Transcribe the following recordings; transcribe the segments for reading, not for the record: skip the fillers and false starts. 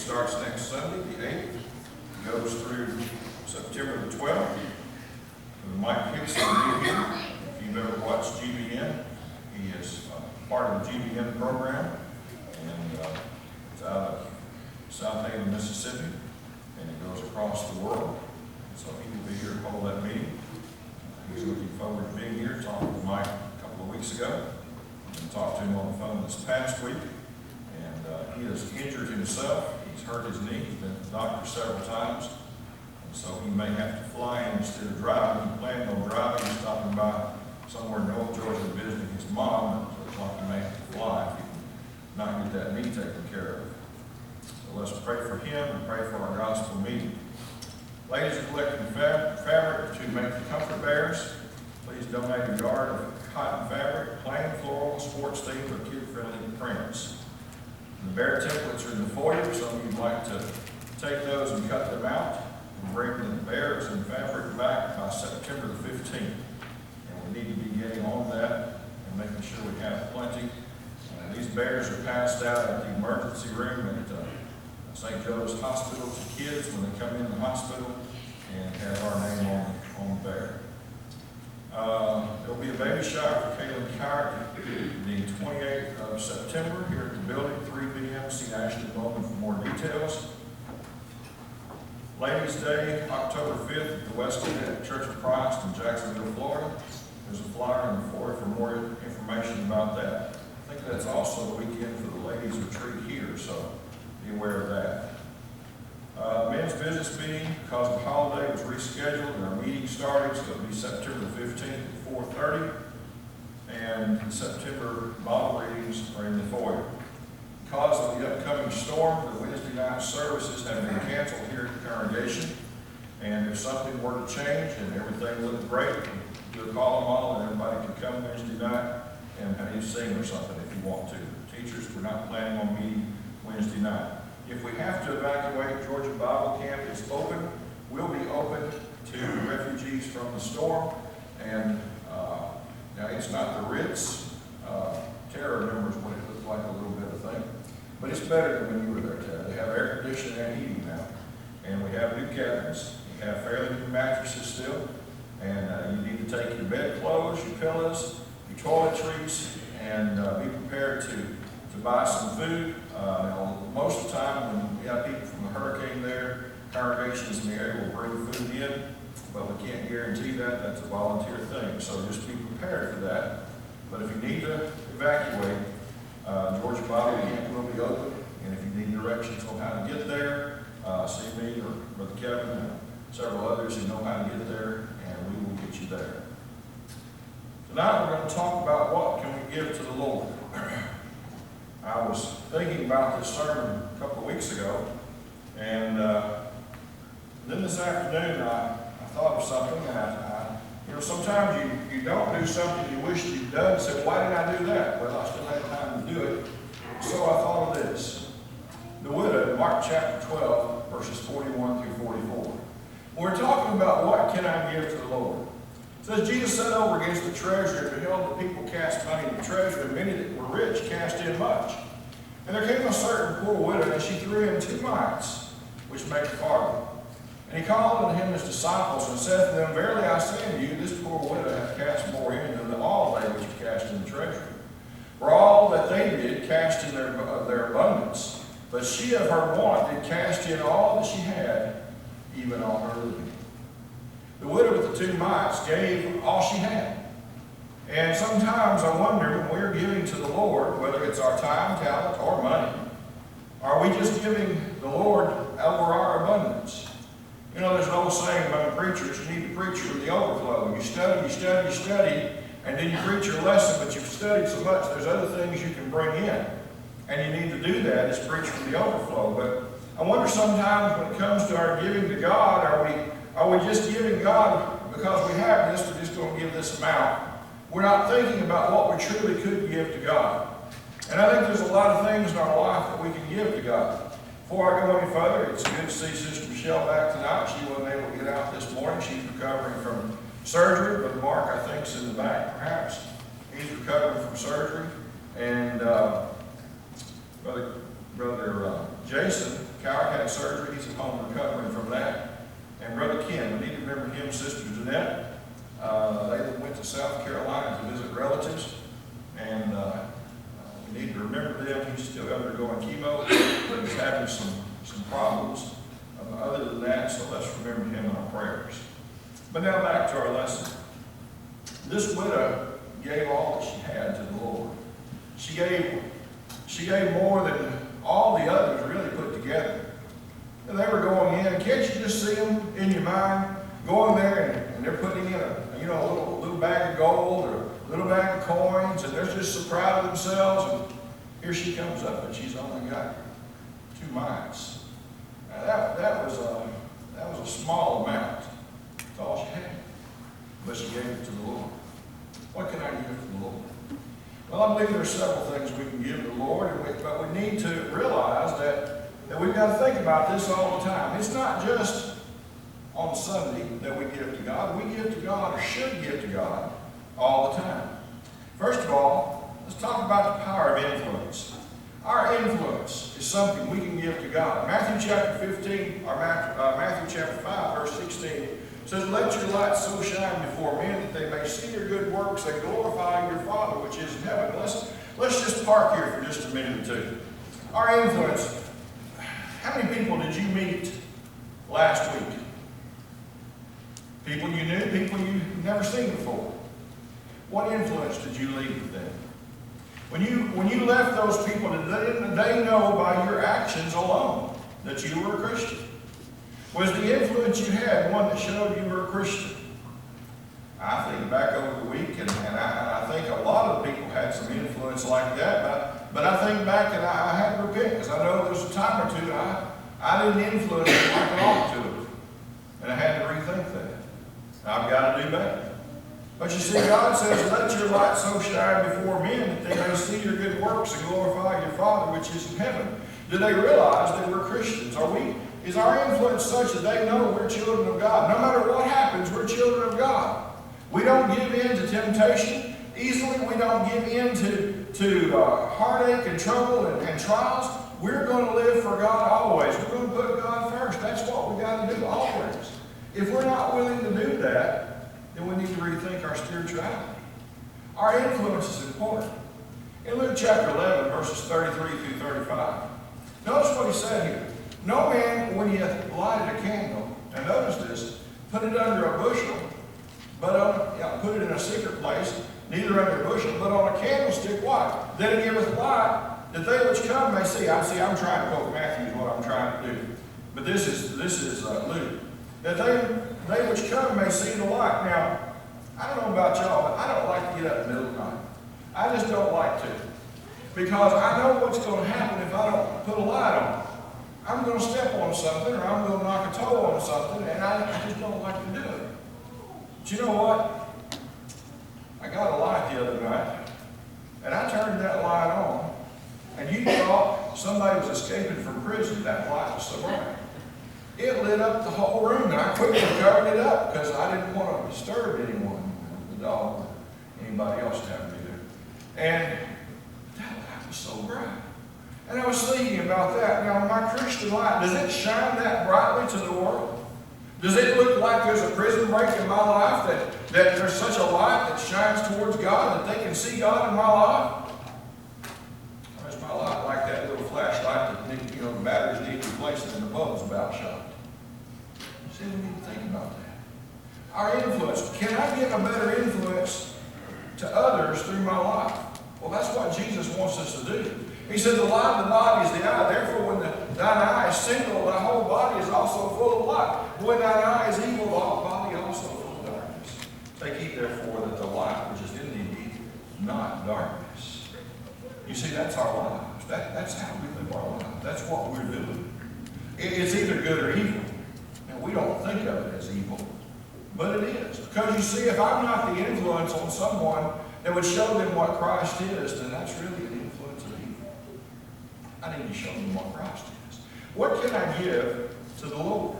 starts next Sunday, the 8th, goes through September the 12th. Mike Hickson will be here. If you've ever watched GBN, he is part of the GBN program, and it's out of South Haven, Mississippi, and it goes across the world. So he will be here to hold that meeting. He's looking forward to being here. Talked with Mike a couple of weeks ago, and talked to him on the phone this past week. And he has injured himself. He's hurt his knee. He's been to the doctor several times. And so he may have to fly in instead of driving. He planned on driving. He's stopping by somewhere in North Georgia visiting his mom. And so it's like he may have to fly if he can not get that knee taken care of. So let's pray for him and pray for our gospel meeting. Ladies are collecting fabric to make the comfort bears. Please donate a yard of cotton fabric, plain, floral, sports themed, or kid-friendly prints. The bear templates are in the foyer. Some of you would like to take those and cut them out and bring the bears and fabric back by September the 15th. And we need to be getting on that and making sure we have plenty. These bears are passed out at the emergency room at St. Joe's Hospital to kids when they come in the hospital, and have our name on the bear. There will be a baby shower for Kaylin Carrick the 28th of September here at the building, 3 p.m. See Ashley Bowman for more details. Ladies' Day, October 5th at the West End Church of Christ in Jacksonville, Florida. There's a flyer in the foyer for more information about that. I think that's also the weekend for the ladies' retreat here, so be aware of that. Men's business meeting, because the holiday was rescheduled and our meeting started, so it'll be September the 15th at 4:30. And the September Bible readings are in the foyer. Because of the upcoming storm, the Wednesday night services have been canceled here at the congregation. And if something were to change and everything looked great, do a call them all and everybody can come Wednesday night and have you sing or something if you want to. Teachers, we're not planning on meeting Wednesday night. If we have to evacuate, Georgia Bible Camp is open. We'll be open to refugees from the storm. And now it's not the Ritz terror numbers what it looked like a little bit of thing. But it's better than when you were there, Ted. They have air conditioning and heating now. And we have new cabinets. We have fairly new mattresses still. And you need to take your bedclothes, your pillows, your toiletries, and be prepared to buy some food. Most of the time when we have people from the hurricane there, congregations in the area will bring food in, but we can't guarantee that. That's a volunteer thing, so just be prepared for that. But if you need to evacuate, Georgia Bible Camp will be open, and if you need directions on how to get there, see me or Brother Kevin and several others who know how to get there, and we will get you there. Tonight we're going to talk about what can we give to the Lord. I was thinking about this sermon a couple of weeks ago, and then this afternoon I thought of something, and sometimes you don't do something you wish you'd done, and say, why didn't I do that? Well, I still had time to do it. So I thought of this. The widow, Mark chapter 12, verses 41 through 44. We're talking about what can I give to the Lord. It says, Jesus sat over against the treasury and beheld the people cast money in the treasury, and many that were rich cast in much. And there came a certain poor widow, and she threw in 2 mites, which make a farthing. And he called unto him his disciples, and said to them, Verily I say unto you, this poor widow hath cast more in than all they which have cast in the treasury. For all that they did cast in their abundance, but she of her want did cast in all that she had, even all her living. The widow with the 2 mites gave all she had. And sometimes I wonder, when we're giving to the Lord, whether it's our time, talent, or money, are we just giving the Lord over our abundance? You know, there's an old saying among preachers, you need to preach from the overflow. You study, and then you preach your lesson, but you've studied so much, there's other things you can bring in. And you need to do that, is preach from the overflow. But I wonder sometimes when it comes to our giving to God, are we just giving God because we have this, we're just going to give this amount? We're not thinking about what we truly could give to God. And I think there's a lot of things in our life that we can give to God. Before I go any further, it's good to see Sister Michelle back tonight. She wasn't able to get out this morning. She's recovering from surgery. Brother Mark, I think, is in the back, perhaps. He's recovering from surgery. And Brother Jason Coward had surgery. He's at home recovering from that. And Brother Ken, we need to remember him, Sister Jeanette. They went to South Carolina to visit relatives. And we need to remember them. He's still undergoing chemo. He's having some problems. Other than that, so let's remember him in our prayers. But now back to our lesson. This widow gave all that she had to the Lord. She gave more than all the others really put together. And they were going in. Can't you just see them in your mind going there and they're putting in a little bag of gold or a little bag of coins, and they're just so proud of themselves. And here she comes up and she's only got 2 mites. Now that was a small amount. That's all she had. But she gave it to the Lord. What can I give to the Lord? Well, I believe there are several things we can give to the Lord, but we need to realize that we've got to think about this all the time. It's not just on Sunday that we give to God. We give to God, or should give to God, all the time. First of all, let's talk about the power of influence. Our influence is something we can give to God. Matthew chapter 15, or Matthew chapter 5, verse 16, says, "Let your light so shine before men that they may see your good works and glorify your Father which is in heaven." Let's just park here for just a minute or two. Our influence. How many people did you meet last week? People you knew, people you've never seen before. What influence did you leave with them? When you left those people, did they know by your actions alone that you were a Christian? Was the influence you had one that showed you were a Christian? I think back over the week, and I think a lot of people had some influence like that, but I think back and I had to repent, because I know there was a time or two I didn't influence them like I ought to have. And I had to rethink that. I've got to do better. But you see, God says, "Let your light so shine before men that they may see your good works and glorify your Father which is in heaven." Do they realize that we're Christians? Is our influence such that they know we're children of God? No matter what happens, we're children of God. We don't give in to temptation easily. We don't give in to heartache and trouble and trials. We're going to live for God always. We're going to put God first. That's what we've got to do always. If we're not willing to do that, then we need to rethink our spirituality. Our influence is important. In Luke chapter 11, verses 33 through 35, notice what he said here. "No man, when he hath lighted a candle," and notice this, "put it under a bushel, but put it in a secret place, neither under a bushel, but on a candlestick, what? That it giveth light, that they which come may see." I'm trying to quote Matthew is what I'm trying to do. But this is Luke. "That they which come may see the light." Now, I don't know about y'all, but I don't like to get up in the middle of the night. I just don't like to. Because I know what's going to happen if I don't put a light on. I'm going to step on something, or I'm going to knock a toe on something, and I just don't like to do it. But you know what? I got a light the other night, and I turned that light on, and you thought somebody was escaping from prison. That light was so bright. It lit up the whole room, and I quickly covered it up because I didn't want to disturb anyone, the dog, or anybody else having to do. And that light was so bright. And I was thinking about that. Now, my Christian light, does it shine that brightly to the world? Does it look like there's a prison break in my life, that there's such a light that shines towards God, that they can see God in my life? Or is my light like that little flashlight that the batteries need replacing and the bulb's about shot? See, we need to think about that. Our influence. Can I give a better influence to others through my life? Well, that's what Jesus wants us to do. He said, "The light of the body is the eye. Therefore, when thine eye is single, thy whole body is also full of light. When thine eye is evil, thy whole body also full of darkness. Take heed, therefore, that the light which is in thee be not darkness." You see, that's our lives. That's how we live our lives. That's what we're doing. It's either good or evil. And we don't think of it as evil, but it is. Because you see, if I'm not the influence on someone that would show them what Christ is, then that's really an influence of evil. I need to show them what Christ is. What can I give to the Lord?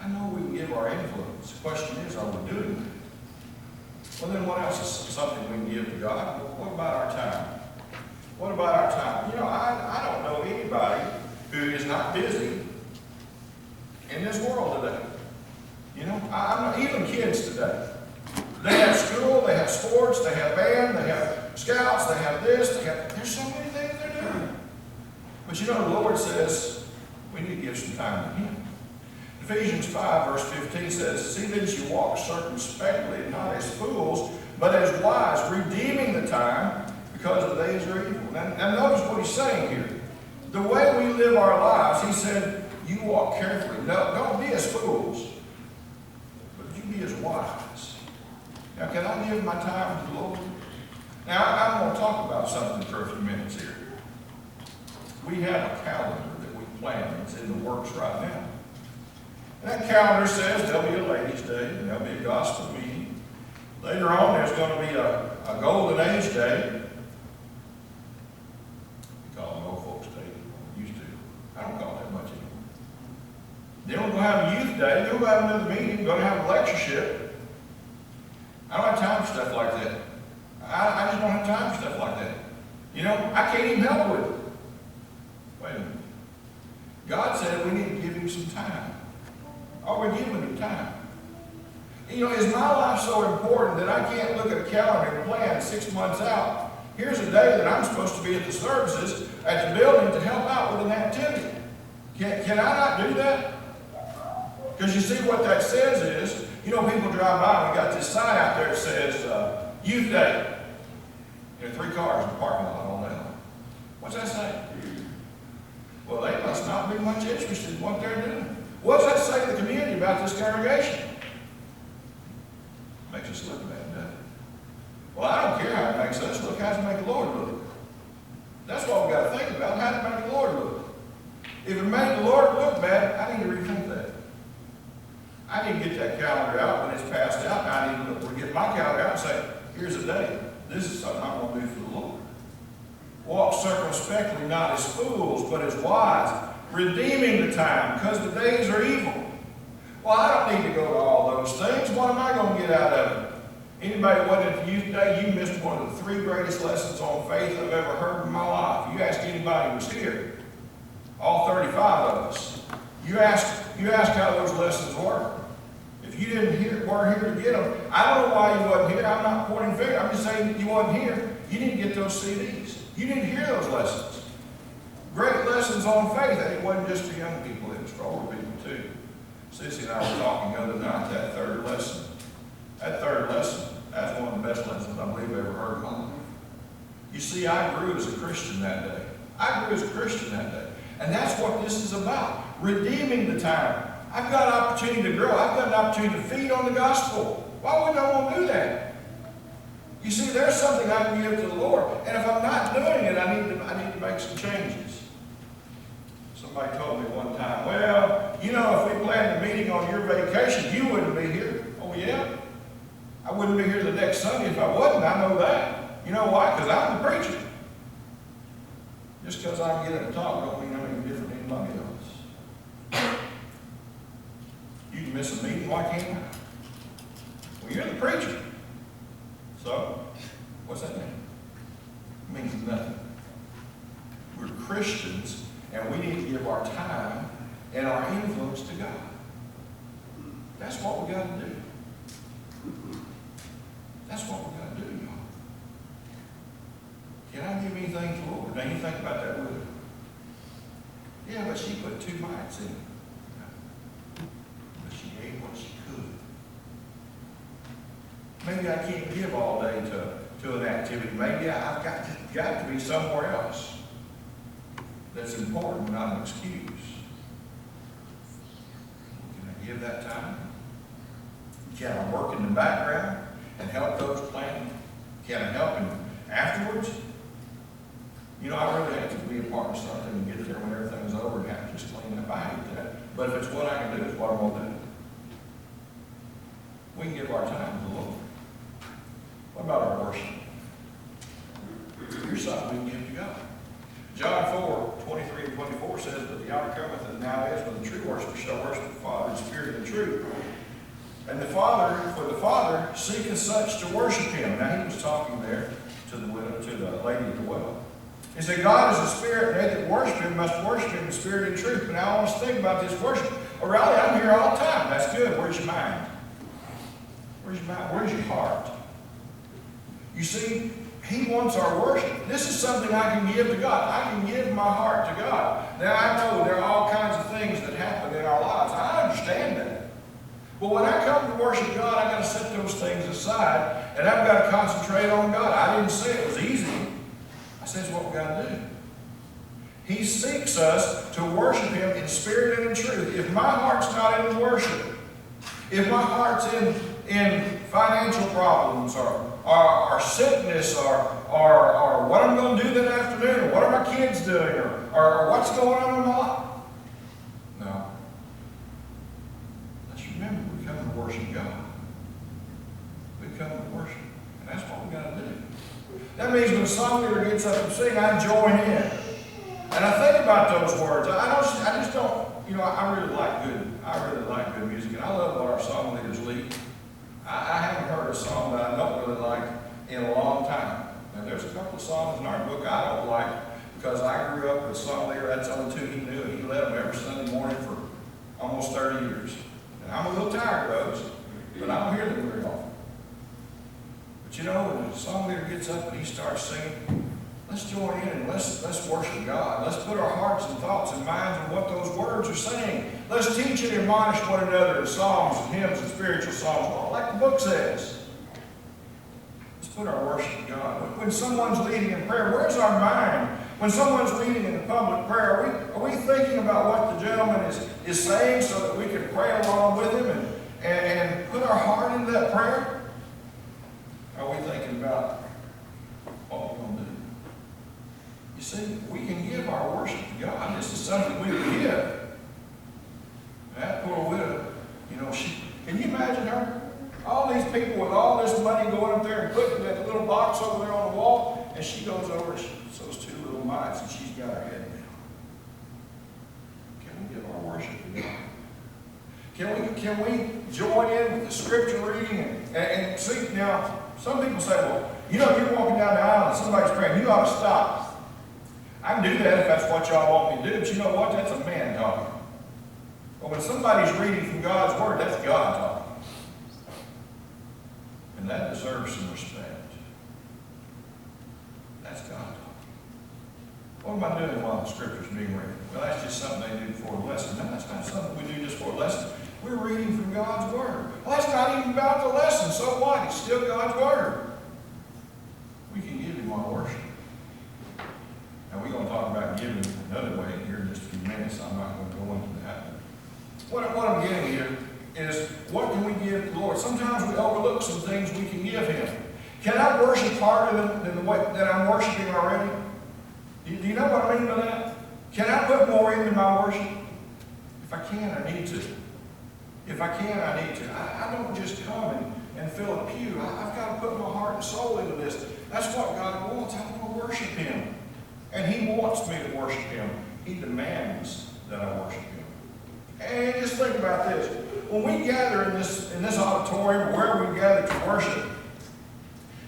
I know we can give our influence. The question is, are we doing it? Well, then what else is something we can give to God? What about our time? What about our time? I don't know anybody who is not busy in this world today. You know, even kids today. They have school, they have sports, they have band, they have scouts, they have this, there's so many things they're doing. But you know, the Lord says we need to give some time to Him. Ephesians 5 verse 15 says, see that you walk circumspectly, not as fools, but as wise, redeeming the time, because the days are evil. Now notice what He's saying here. The way we live our lives, He said, you walk carefully. No, don't be as fools, but you be as wise. Now, can I give my time to the Lord? Now, I'm going to talk about something for a few minutes here. We have a calendar that we plan. It's in the works right now. And that calendar says there'll be a ladies' day, and there'll be a gospel meeting. Later on, there's going to be a golden age day. We call it old folks' day. We used to. I don't call it that much anymore. Then we're going to have a youth day. Then we're going to have another meeting. We're going to have a lectureship. I don't have time for stuff like that. I just don't have time for stuff like that. You know, I can't even help with it. Wait a minute. God said we need to give Him some time. Are we giving Him time? You know, is my life so important that I can't look at a calendar and plan 6 months out? Here's a day that I'm supposed to be at the services, at the building, to help out with an activity. Can I not do that? Because you see what that says is, you know, people drive by and we got this sign out there that says, Youth Day. There are 3 cars in the parking lot all day long. What's that say? Well, they must not be much interested in what they're doing. What does that say to the community about this congregation? Makes us look bad, doesn't it? Well, I don't care how it makes us look. How does it make the Lord look? That's what we've got to think about. How does it make the Lord look? If it made the Lord look bad, I need to rethink that. I need to get that calendar out when it's passed out. I need to get my calendar out and say, here's a day. This is something I'm going to do for the Lord. Walk circumspectly, not as fools, but as wise, redeeming the time, because the days are evil. Well, I don't need to go to all those things. What am I going to get out of it? Anybody went at the youth day, you missed one of the 3 greatest lessons on faith I've ever heard in my life. You ask anybody who was here, all 35 of us. You ask how those lessons were. If you weren't here to get them, I don't know why you wasn't here. I'm not pointing fingers. I'm just saying you wasn't here. You didn't get those CDs. You didn't hear those lessons. Great lessons on faith. And it wasn't just for young people. It was for older people too. Sissy and I were talking the other night, that third lesson. That third lesson, that's one of the best lessons I believe I've ever heard in my life. You see, I grew as a Christian that day. I grew as a Christian that day. And that's what this is about. Redeeming the time. I've got an opportunity to grow. I've got an opportunity to feed on the gospel. Why would I want to do that? You see, there's something I can give to the Lord. And if I'm not doing it, I need to make some changes. Somebody told me one time, well, you know, if we planned a meeting on your vacation, you wouldn't be here. Oh, yeah? I wouldn't be here the next Sunday if I wasn't. I know that. You know why? Because I'm the preacher. Just because I can get in and talk don't mean I'm any different than anybody else. You can miss a meeting, why can't I? Well, you're the preacher. So, what's that mean? It means nothing. We're Christians, and we need to give our time and our influence to God. That's what we got to do. That's what we got to do, y'all. Can I give anything to the Lord? Now, you think about that with her. Yeah, but she put 2 mites in it. But she gave what she could. Maybe I can't give all day to an activity. Maybe I've got to be somewhere else. That's important, not an excuse. Can I give that time? Can I work in the background and help those planning? Can I help them afterwards? You know, I really have to be a part of something and get there when everything's over and have to just clean up. I hate that. But if it's what I can do, it's what I'm going to do. We can give our time to the Lord. What about our worship? Here's something we can give to God. John 4:23 and 24 says, but the hour cometh and now is when the true worshiper shall worship the Father in spirit and truth. And the Father seeketh such to worship him. Now he was talking there to the widow, to the lady at the well. He said, God is a spirit, and they that worship him must worship him in spirit and truth. But now I want us to think about this worship. Well, Riley, I'm here all the time. That's good. Where's your mind? Where's your mind? Where's your heart? You see, he wants our worship. This is something I can give to God. I can give my heart to God. Now, I know there are all kinds of things that happen in our lives. I understand that. But when I come to worship God, I've got to set those things aside, and I've got to concentrate on God. I didn't say it was easy. I said it's what we've got to do. He seeks us to worship him in spirit and in truth. If my heart's not in worship, if my heart's in financial problems or sickness or what I'm going to do that afternoon or what are my kids doing or what's going on in my life. No. Let's remember, we come to worship God. We come to worship. And that's what we got to do. That means when a song leader gets up and sings, I join in. And I think about those words. I just don't, I really like good music. And I love what our song leaders lead. I haven't heard a song that I don't really like in a long time. And there's a couple of songs in our book I don't like because I grew up with a song leader. That's the only two he knew. He led them every Sunday morning for almost 30 years. And I'm a little tired of those, but I don't hear them very often. But when a song leader gets up and he starts singing, let's join in and let's worship God. Let's put our hearts and thoughts and minds on what those words are saying. Let's teach and admonish one another in psalms and hymns and spiritual songs, like the book says. Let's put our worship to God. When someone's leading in prayer, where's our mind? When someone's leading in a public prayer, are we thinking about what the gentleman is saying so that we can pray along with him and put our heart into that prayer? Are we thinking about what we're going to do? You see, we can give our worship to God. This is something we can give. That poor widow, can you imagine her? All these people with all this money going up there and putting that little box over there on the wall, and she goes over and she puts those two little mites and she's got her head down. Can we give our worship to God? Can we join in with the scripture reading and see? Now, some people say, well, you're walking down the aisle and somebody's praying. You ought to stop. I can do that if that's what y'all want me to do, but you know what? That's a man talking. But when somebody's reading from God's Word, that's God talking. And that deserves some respect. That's God talking. What am I doing while the Scripture's being read? Well, that's just something they do before a lesson. No, that's not something we do just for a lesson. We're reading from God's Word. Well, that's not even about the lesson. So what? It's still God's Word. We can give Him our worship. Now, we're going to talk about giving another way here in just a few minutes. I'm not going to go into that. What I'm getting here is, what can we give to the Lord? Sometimes we overlook some things we can give Him. Can I worship harder than the way that I'm worshiping already? Do you know what I mean by that? Can I put more into my worship? If I can, I need to. If I can, I need to. I don't just come and fill a pew. I've got to put my heart and soul into this. That's what God wants. I want to worship Him. And He wants me to worship Him. He demands that I worship Him. And just think about this. When we gather in this auditorium, wherever we gather to worship,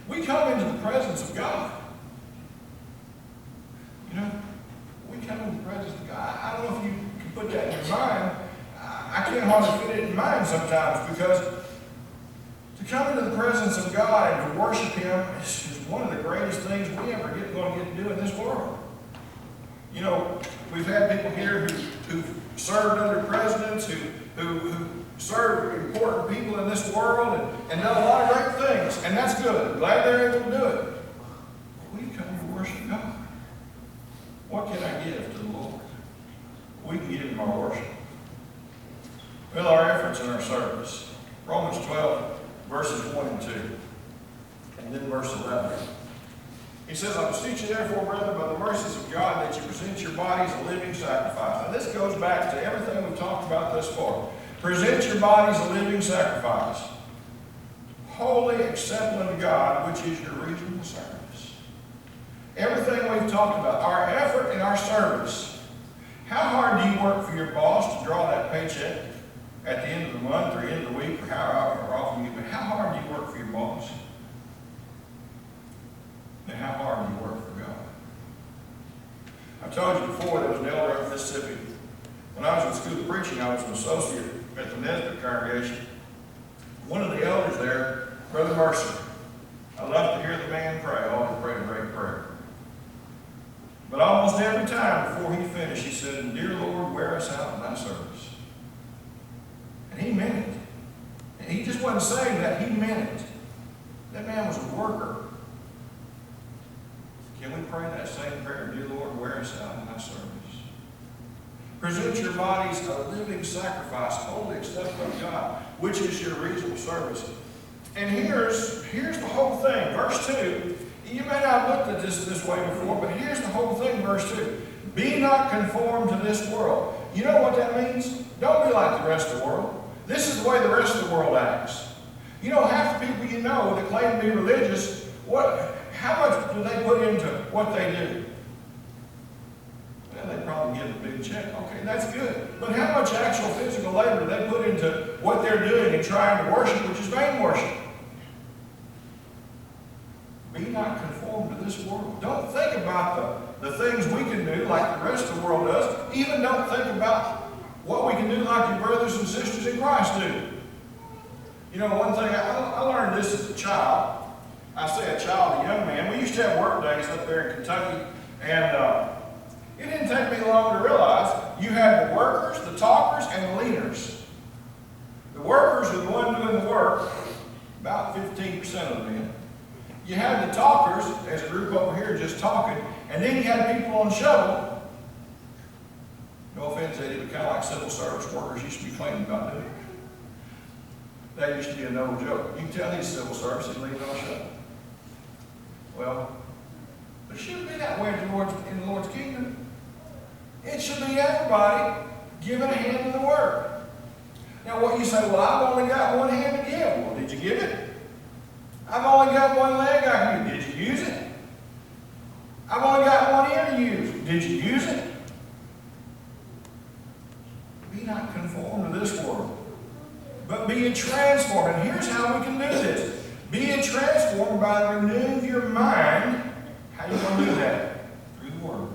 we come into the presence of God. We come into the presence of God. I don't know if you can put that in your mind. I can't hardly fit it in mind sometimes, because to come into the presence of God and to worship Him is one of the greatest things we ever going to get to do in this world. We've had people here who've served under presidents, who served important people in this world and done a lot of great things, and that's good. Glad they're able to do it. But we come to worship God. What can I give to the Lord? We can give Him our worship. Well, our efforts in our service. Romans 12, verses 1 and 2. And then verse 11. He says, I beseech you therefore, brethren, by the mercies of God, that you present your bodies a living sacrifice. Now this goes back to everything we've talked about thus far. Present your bodies a living sacrifice, holy, acceptable unto God, which is your reasonable service. Everything we've talked about, our effort in our service. How hard do you work for your boss to draw that paycheck at the end of the month or end of the week, or however often you get paid? How hard do you work for your boss? And how hard do you work for God? when I was in school of preaching, I was an associate at the Nesbitt congregation. One of the elders there, Brother Mercer, I love to hear the man pray. Oh, he prayed a great prayer. But almost every time before he finished, he said, "Dear Lord, wear us out in thy service." And he meant it. And he just wasn't saying that, he meant it. That man was a worker. Can we pray that same prayer? "Dear Lord, wear us out in thy service." Present your bodies a living sacrifice, holy, acceptable to God, which is your reasonable service. And here's the whole thing. Verse 2, you may not have looked at this way before, but here's the whole thing, verse 2. Be not conformed to this world. You know what that means? Don't be like the rest of the world. This is the way the rest of the world acts. You know, half the people you know that claim to be religious, how much do they put into what they do? Well, they probably get a big check. Okay, that's good. But how much actual physical labor do they put into what they're doing and trying to worship, which is vain worship? Be not conformed to this world. Don't think about the things we can do like the rest of the world does. Even don't think about what we can do like your brothers and sisters in Christ do. You know, one thing, I learned this as a child. I say a child, a young man. We used to have work days up there in Kentucky, and it didn't take me long to realize you had the workers, the talkers, and the leaders. The workers are the one doing the work, about 15% of the men. You had the talkers, as a group over here just talking, and then you had people on shovel. No offense, Eddie, but kind of like civil service workers used to be claiming about doing. That used to be a no joke. You can tell these civil services leave no shovel. Well, it shouldn't be that way in the Lord's kingdom. It should be everybody giving a hand in the work. Now, what you say, well, I've only got one hand to give. Well, did you give it? I've only got one leg I can use. Did you use it? I've only got one ear to use. Did you use it? Be not conformed to this world, but be ye transformed. And here's how we can do this. Be ye transformed by the renewing of your mind. How are you going to do that? Through the Word.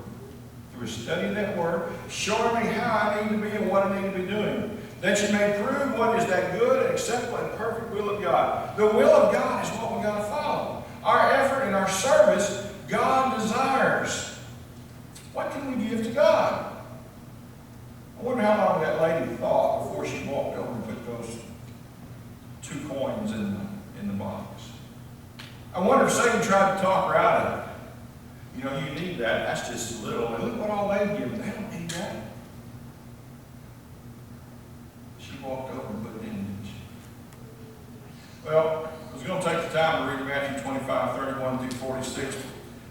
Through a study of that Word, showing me how I need to be and what I need to be doing. That you may prove what is that good and acceptable and perfect will of God. The will of God is what we've got to follow. Our effort and our service, God desires. What can we give to God? I wonder how long that lady thought before she walked over and put those 2 coins in the box. I wonder if Satan tried to talk her out of it. You know, you need that. That's just a little. And look what all they've given. They don't need that. She walked over and put it in. Well, I was going to take the time to read Matthew 25:31 through 46.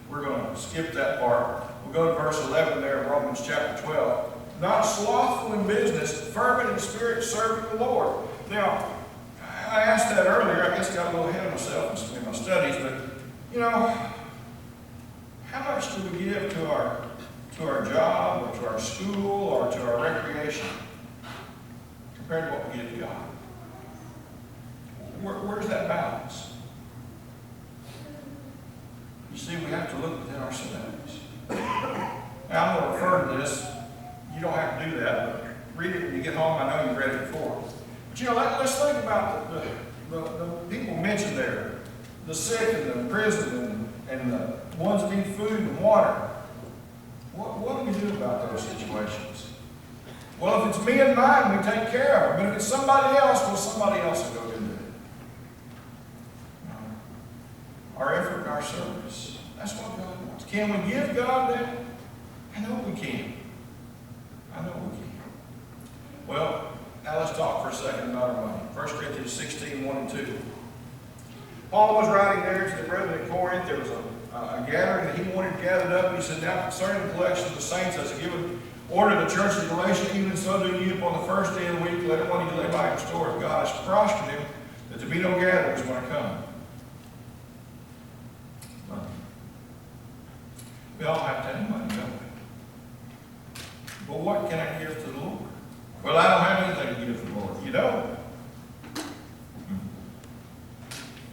We're going to skip that part. We'll go to verse 11 there of Romans chapter 12. Not slothful in business, fervent in spirit, serving the Lord. Now, I asked that earlier. I guess I got a little ahead of myself in my studies, but, you know, how much do we give to our job or to our school or to our recreation compared to what we give to God? Where's that balance? You see, we have to look within ourselves. Now, I'm going to refer to this. You don't have to do that, but read it when you get home. I know you've read it before. But, you know, let's think about the people mentioned there, the sick and the prison and the ones that need food and water. What do we do about those situations? Well, if it's me and mine, we take care of them. But if it's somebody else, well, somebody else will go do it. Our effort and our service. That's what God wants. Can we give God that? I know we can. I know we can. Well, now let's talk for a second about our money. 1 Corinthians 16:1 and 2. Paul was writing there to the brethren at Corinth. There was a gathering that he wanted gathered up. He said, now concerning the collection of the saints, as a given order of the church of Galatia, even so do you upon the first day of the week, let everyone you lay by in store of God has prospered him, that there be no gatherings when I come. Money. We all have to have money, don't we? But what can I give to the Lord? Well, I don't have anything to give to the Lord. You don't.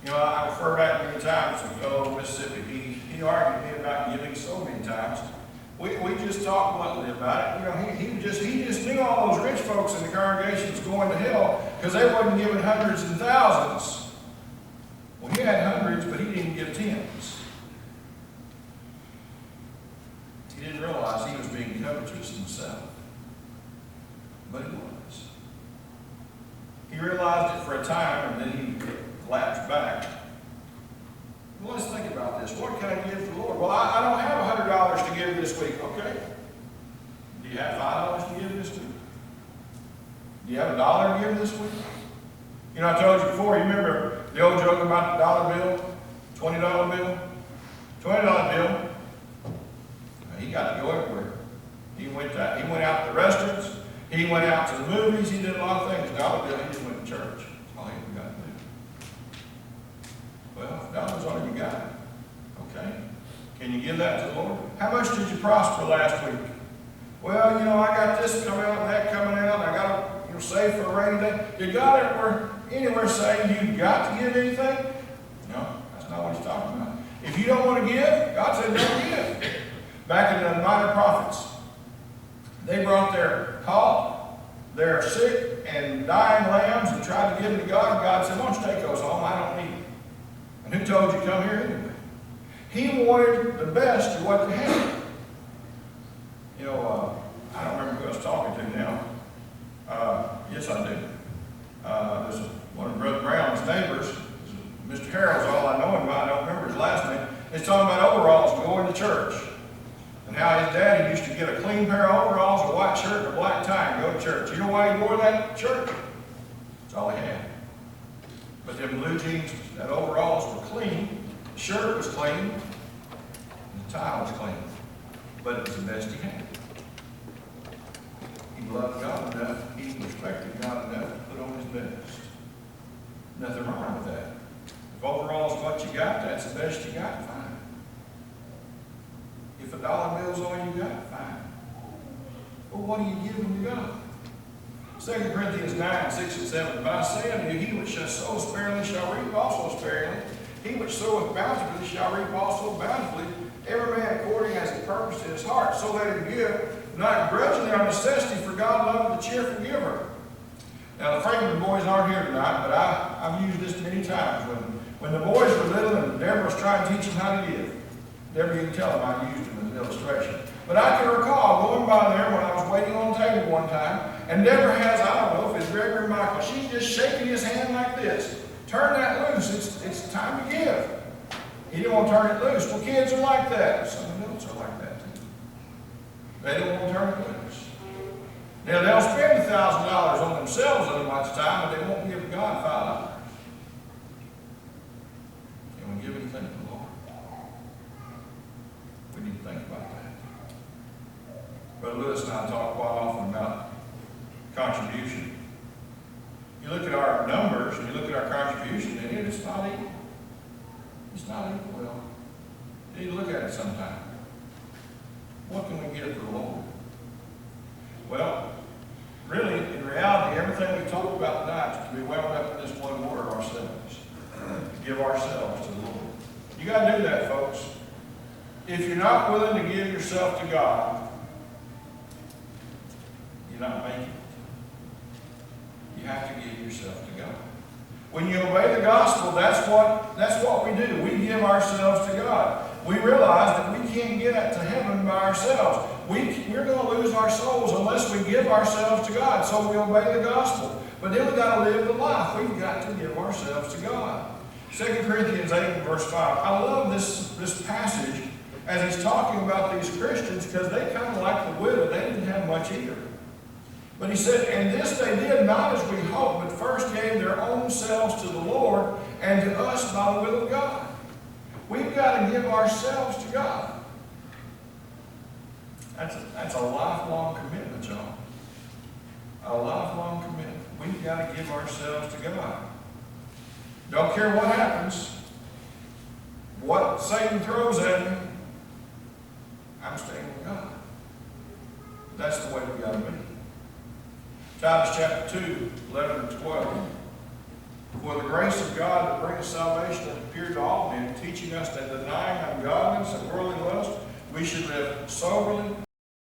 You know, I refer back many times to a fellow in Mississippi. He argued me about giving so many times. We just talked bluntly about it. You know, he just knew all folks in the congregation was going to hell because they wasn't giving hundreds and thousands. Well, he had hundreds, but he didn't give tens. He didn't realize he was being covetous himself. But he was. He realized it for a time, and then he lapsed back. Well, let's think about this. What can I give to the Lord? Well, I don't have $100 to give this week. Okay. Do you have $5 to give this week? Do you have $1 to give this week? You know, I told you before, you remember the old joke about the dollar bill, $20 bill? $20 bill. He got to go everywhere. He went out to the restaurants. He went out to the movies. He did a lot of things. $1 bill, he just went to church. That's all he ever got to do. Well, if $1's all you got, okay. Can you give that to the Lord? How much did you prosper last week? Well, you know, I got this coming out and that coming out. And I got to save for a rainy day. Did God anywhere say you've got to give anything? No, that's not what he's talking about. If you don't want to give, God said don't give. Back in the minor prophets, they brought their caught, their sick and dying lambs and tried to give them to God. And God said, why don't you take those home? I don't need them. And who told you to come here anyway? He wanted the best of what they had. You know, I don't remember who I was talking to now. Yes, I do. There's one of Brother Brown's neighbors. Mr. Harrell's all I know him by. I don't remember his last name. He's talking about overalls going to church. And how his daddy used to get a clean pair of overalls, a white shirt, and a black tie and go to church. You know why he wore that to church? That's all he had. But them blue jeans, that overalls were clean, the shirt was clean, and the tie was clean. But it was the best he had. He loved God enough, he respected God enough to put on his best. Nothing wrong with that. If overalls is what you got, that's the best you got, fine. If $1 bill's all you got, fine. Well, what are you giving to God? 2 Corinthians 9, 6 and 7. But I say unto you, he which shall sow sparingly shall reap also sparingly. He which soweth bountifully shall reap also bountifully. Every man according as he purposed in his heart, so let him give, not grudgingly or necessity, for God loveth the cheerful giver. Now, the Franklin boys aren't here tonight, but I've used this many times. When the boys were little and Deborah was trying to teach them how to give, Deborah, you can tell them I used them as an illustration. But I can recall going by there when I was waiting on the table one time, and Deborah has, I don't know if it's Gregory or Michael, she's just shaking his hand like this. Turn that loose. It's time to give. He didn't want to turn it loose. Well, kids are like that. Some adults are like that too. They don't want to turn it loose. Now, they'll spend $1,000 on themselves at a much time, but they won't give God $5. Can we give anything to the Lord? We need to think about that. Brother Lewis and I talk quite often about contribution. You look at our numbers and you look at our contribution, and it's not equal. It's not equal. Well, you need to look at it sometime. What can we give to the Lord? Well, really, in reality, everything we talked about tonight can be wound up in this one word, ourselves. Give ourselves to the Lord. You got to do that, folks. If you're not willing to give yourself to God, you're not making it. You have to give yourself to God. When you obey the gospel, that's what we do. We give ourselves to God. We realize that we can't get to heaven by ourselves. We're going to lose our souls unless we give ourselves to God. So we obey the gospel. But then we've got to live the life. We've got to give ourselves to God. 2 Corinthians 8 and verse 5. I love this passage as he's talking about these Christians, because they kind of like the widow. They didn't have much either. But he said, and this they did not as we hoped, but first gave their own selves to the Lord and to us by the will of God. We've got to give ourselves to God. That's a lifelong commitment, y'all. A lifelong commitment. We've got to give ourselves to God. Don't care what happens, what Satan throws at me, I'm staying with God. That's the way we've got to be. Titus chapter 2, 11 and 12. For the grace of God that bringeth salvation hath appeared to all men, teaching us that denying ungodliness and worldly lust, we should live soberly,